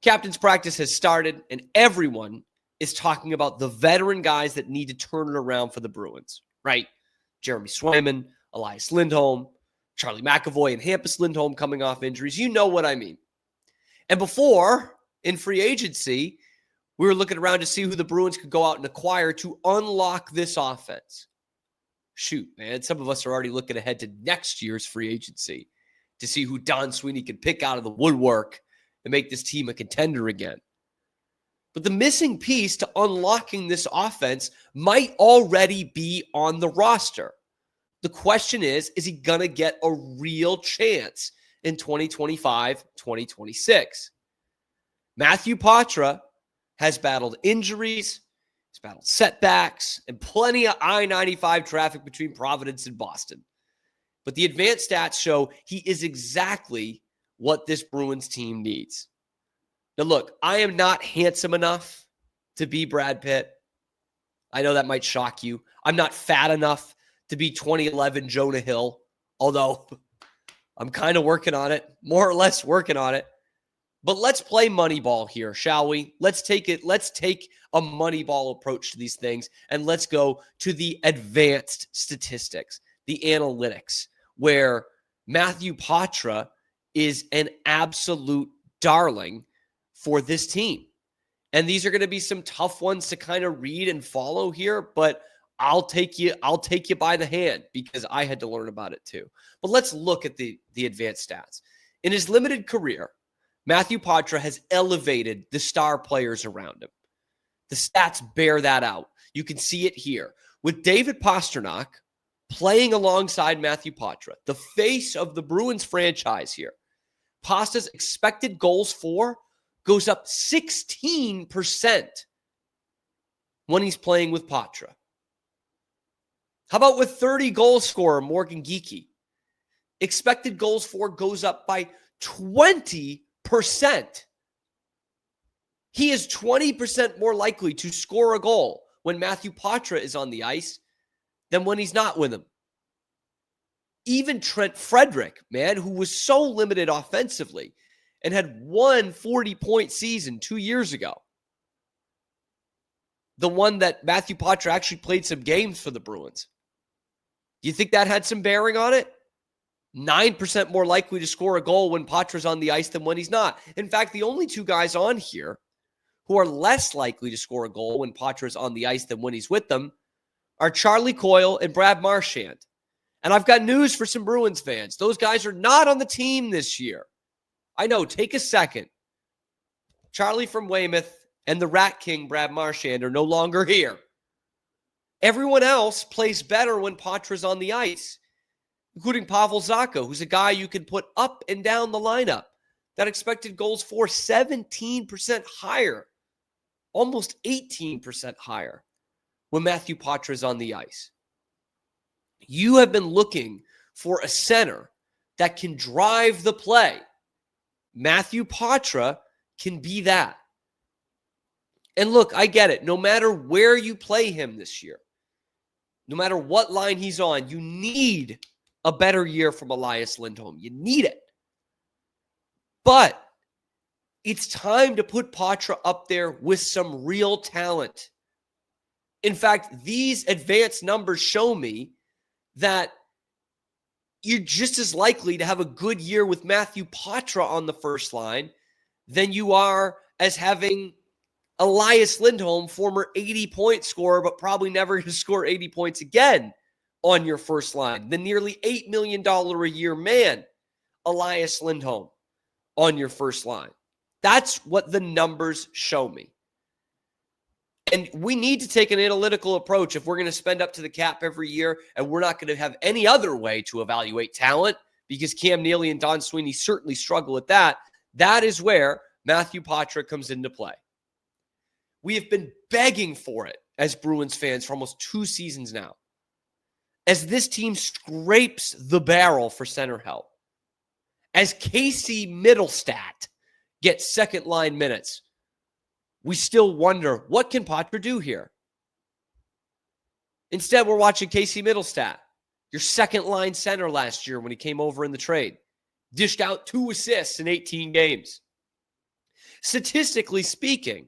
Captain's practice has started, and everyone is talking about the veteran guys that need to turn it around for the Bruins, right? Jeremy Swayman, Elias Lindholm, Charlie McAvoy, and Hampus Lindholm coming off injuries. You know what I mean. And before, in free agency, we were looking around to see who the Bruins could go out and acquire to unlock this offense. Shoot, man, some of us are already looking ahead to next year's free agency to see who Don Sweeney can pick out of the woodwork and make this team a contender again. But the missing piece to unlocking this offense might already be on the roster. The question is he going to get a real chance in 2025, 2026? Matthew Poitras has battled injuries, he's battled setbacks, and plenty of I-95 traffic between Providence and Boston. But the advanced stats show he is exactly what this Bruins team needs. Now, look, I am not handsome enough to be Brad Pitt. I know that might shock you. I'm not fat enough to be 2011 Jonah Hill, although I'm kind of working on it, more or less working on it. But let's play Moneyball here, shall we? Let's take a Moneyball approach to these things, and let's go to the advanced statistics, the analytics, where Matthew Poitras is an absolute darling for this team. And these are going to be some tough ones to kind of read and follow here, but I'll take you by the hand because I had to learn about it too. But let's look at the advanced stats. In his limited career, Matthew Poitras has elevated the star players around him. The stats bear that out. You can see it here. With David Pastrnak playing alongside Matthew Poitras, the face of the Bruins franchise here, Pasta's expected goals for goes up 16% when he's playing with Poitras. How about with 30 goal scorer Morgan Geekie? Expected goals for goes up by 20%. He is 20% more likely to score a goal when Matthew Poitras is on the ice than when he's not with him. Even Trent Frederick, man, who was so limited offensively and had one 40-point season 2 years ago. The one that Matthew Poitras actually played some games for the Bruins. Do you think that had some bearing on it? 9% more likely to score a goal when Poitras's on the ice than when he's not. In fact, the only two guys on here who are less likely to score a goal when Poitras's on the ice than when he's with them are Charlie Coyle and Brad Marchand. And I've got news for some Bruins fans. Those guys are not on the team this year. I know, take a second. Charlie from Weymouth and the Rat King, Brad Marchand, are no longer here. Everyone else plays better when Poitras's on the ice, including Pavel Zacha, who's a guy you can put up and down the lineup. That expected goals for 17% higher, almost 18% higher when Matthew Poitras's on the ice. You have been looking for a center that can drive the play. Matthew Poitras can be that. And look, I get it. No matter where you play him this year, no matter what line he's on, you need a better year from Elias Lindholm. You need it. But it's time to put Poitras up there with some real talent. In fact, these advanced numbers show me that you're just as likely to have a good year with Matthew Poitras on the first line than you are as having Elias Lindholm, former 80-point scorer, but probably never going to score 80 points again on your first line. The nearly $8 million a year man, Elias Lindholm, on your first line. That's what the numbers show me. And we need to take an analytical approach if we're going to spend up to the cap every year, and we're not going to have any other way to evaluate talent because Cam Neely and Don Sweeney certainly struggle at that. That is where Matthew Poitras comes into play. We have been begging for it as Bruins fans for almost 2 seasons now. As this team scrapes the barrel for center help, as Casey Middlestat gets second-line minutes, we still wonder, what can Poitras do here? Instead, we're watching Casey Middlestat, your second-line center last year when he came over in the trade, dished out 2 assists in 18 games. Statistically speaking,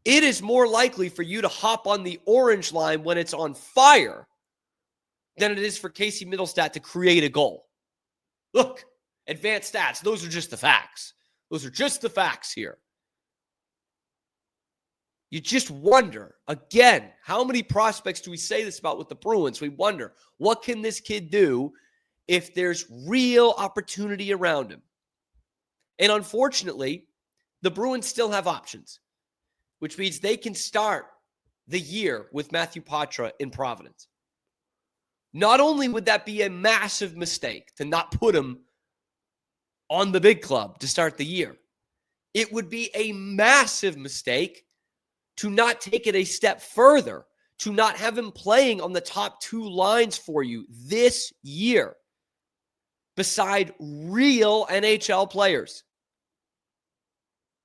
it is more likely for you to hop on the orange line when it's on fire than it is for Casey Middlestat to create a goal. Look, advanced stats, those are just the facts. Those are just the facts here. You just wonder, again, how many prospects do we say this about with the Bruins? We wonder, what can this kid do if there's real opportunity around him? And unfortunately, the Bruins still have options, which means they can start the year with Matthew Poitras in Providence. Not only would that be a massive mistake to not put him on the big club to start the year, it would be a massive mistake to not take it a step further, to not have him playing on the top two lines for you this year, beside real NHL players.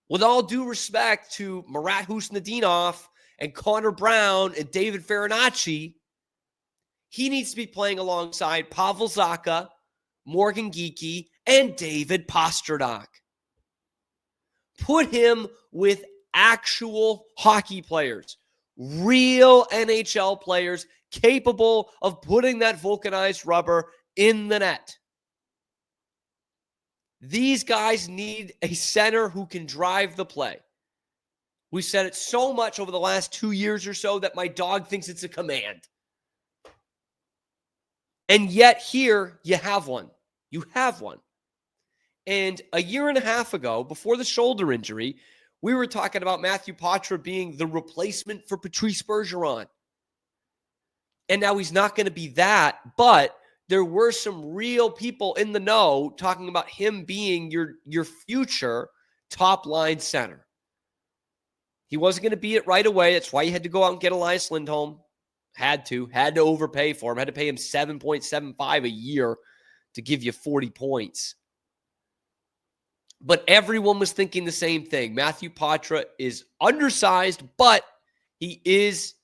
With all due respect to Marat Husnadinov and Connor Brown and David Farinacci, he needs to be playing alongside Pavel Zacha, Morgan Geekie, and David Pastrnak. Put him with actual hockey players, real NHL players capable of putting that vulcanized rubber in the net. These guys need a center who can drive the play. We've said it so much over the last 2 years or so that my dog thinks it's a command. And yet here you have one. You have one. And a year and a half ago, before the shoulder injury, we were talking about Matthew Poitras being the replacement for Patrice Bergeron. And now he's not going to be that, but there were some real people in the know talking about him being your future top-line center. He wasn't going to be it right away. That's why you had to go out and get Elias Lindholm. Had to overpay for him. Had to pay him $7.75 a year to give you 40 points. But everyone was thinking the same thing. Matthew Poitras is undersized, but he is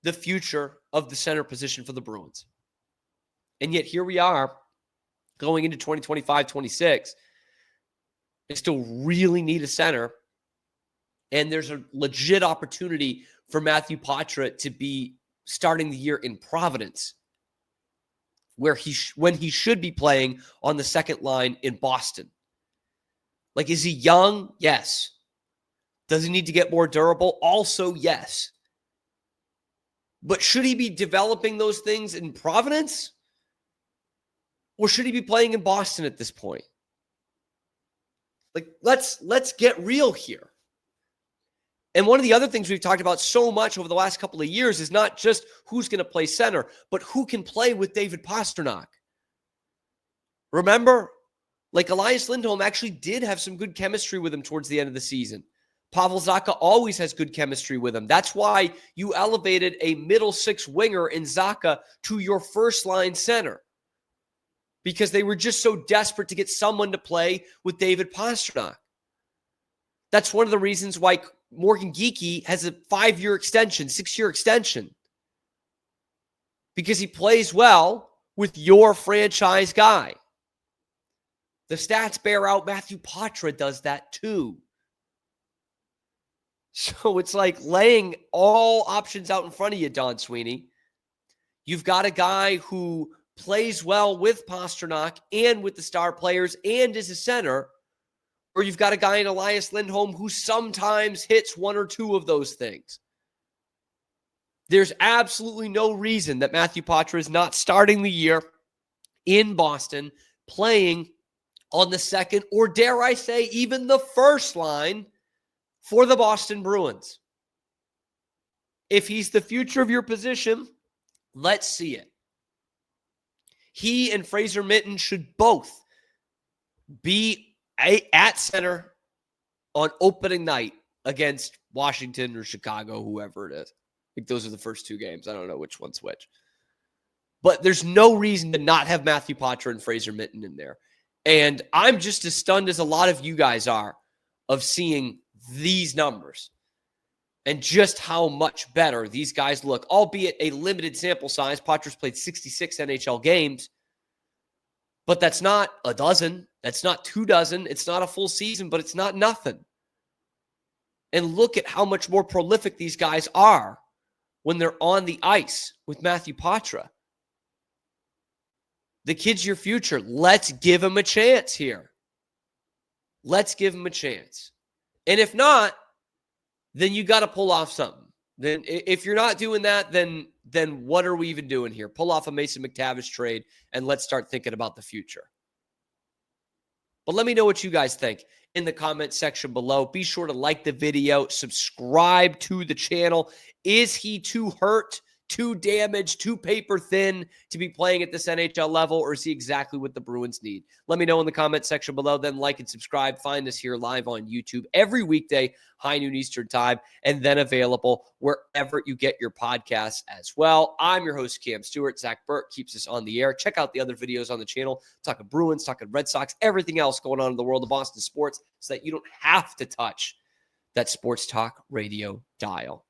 the future of the center position for the Bruins. And yet here we are going into 2025-26. They still really need a center. And there's a legit opportunity for Matthew Poitras to be starting the year in Providence, where when he should be playing on the second line in Boston. Like, is he young? Yes. Does he need to get more durable? Also, yes. But should he be developing those things in Providence? Or should he be playing in Boston at this point? Like, let's get real here. And one of the other things we've talked about so much over the last couple of years is not just who's going to play center, but who can play with David Pastrnak. Remember? Like, Elias Lindholm actually did have some good chemistry with him towards the end of the season. Pavel Zacha always has good chemistry with him. That's why you elevated a middle six winger in Zacha to your first line center. Because they were just so desperate to get someone to play with David Pastrnak. That's one of the reasons why Morgan Geekie has a 5-year extension, 6-year extension. Because he plays well with your franchise guy. The stats bear out Matthew Poitras does that too. So it's like laying all options out in front of you, Don Sweeney. You've got a guy who plays well with Pastrnak and with the star players and is a center, or you've got a guy in Elias Lindholm who sometimes hits one or two of those things. There's absolutely no reason that Matthew Poitras is not starting the year in Boston, playing on the second, or dare I say, even the first line for the Boston Bruins. If he's the future of your position, let's see it. He and Fraser Minten should both be at center on opening night against Washington or Chicago, whoever it is. I think those are the first two games. I don't know which one's which. But there's no reason to not have Matthew Poitras and Fraser Minten in there. And I'm just as stunned as a lot of you guys are of seeing these numbers and just how much better these guys look, albeit a limited sample size. Poitras played 66 NHL games, but that's not a dozen. That's not 2 dozen. It's not a full season, but it's not nothing. And look at how much more prolific these guys are when they're on the ice with Matthew Poitras. The kid's your future. Let's give him a chance here. Let's give him a chance. And if not, then you got to pull off something. Then if you're not doing that, then what are we even doing here? Pull off a Mason McTavish trade and let's start thinking about the future. But let me know what you guys think in the comment section below. Be sure to like the video, subscribe to the channel. Is he too hurt, too damaged, too paper thin to be playing at this NHL level, or is he exactly what the Bruins need? Let me know in the comment section below. Then like and subscribe. Find us here live on YouTube every weekday, high noon Eastern time, and then available wherever you get your podcasts as well. I'm your host, Cam Stewart. Zach Burke keeps us on the air. Check out the other videos on the channel, talking Bruins, talking Red Sox, everything else going on in the world of Boston sports, so that you don't have to touch that sports talk radio dial.